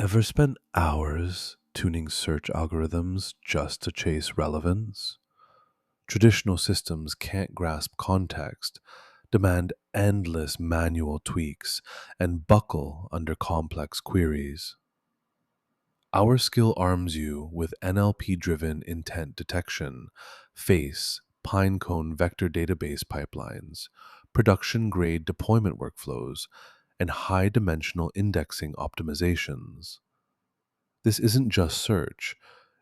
Ever spent hours tuning search algorithms just to chase relevance? Traditional systems can't grasp context, demand endless manual tweaks, and buckle under complex queries. Our skill arms you with NLP driven intent detection, face, pinecone vector database pipelines, production grade deployment workflows, and high dimensional indexing optimizations. This isn't just search,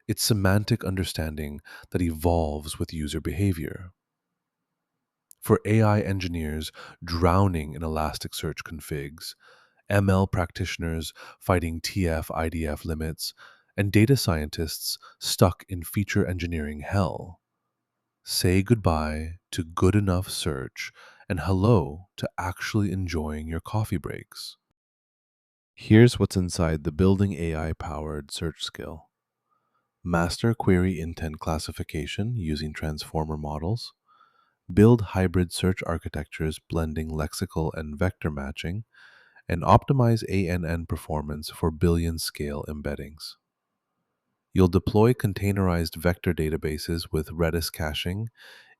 it's semantic understanding that evolves with user behavior. For AI engineers drowning in Elasticsearch configs, ML practitioners fighting TF IDF limits, and data scientists stuck in feature engineering hell, say goodbye to good enough search and hello to actually enjoying your coffee breaks. Here's what's inside the building AI powered search skill. Master query intent classification using transformer models, build hybrid search architectures blending lexical and vector matching, and optimize ANN performance for billion scale embeddings. You'll deploy containerized vector databases with Redis caching,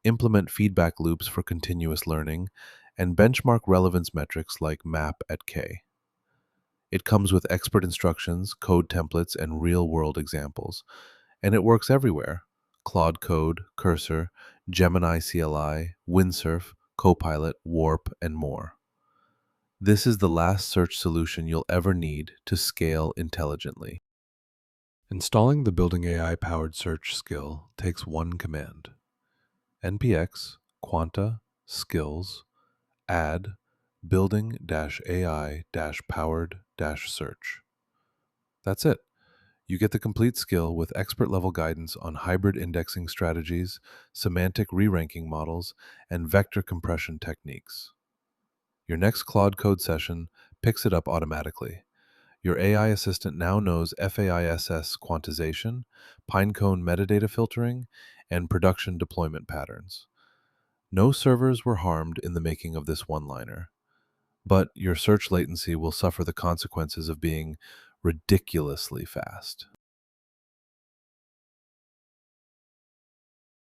implement feedback loops for continuous learning, and benchmark relevance metrics like map at k. It comes with expert instructions, code templates, and real world examples. And it works everywhere: Claude Code, Cursor, Gemini CLI, Windsurf, Copilot, Warp, and more. This is the last search solution you'll ever need to scale intelligently. Installing the Building AI powered search skill takes one command: npx quanta-skills add building-ai-powered-search. That's it. You get the complete skill with expert level guidance on hybrid indexing strategies, semantic re-ranking models, and vector compression techniques. Your next Claude Code session picks it up automatically. Your AI assistant now knows FAISS quantization, pinecone metadata filtering, and production deployment patterns. No servers were harmed in the making of this one-liner, but your search latency will suffer the consequences of being ridiculously fast.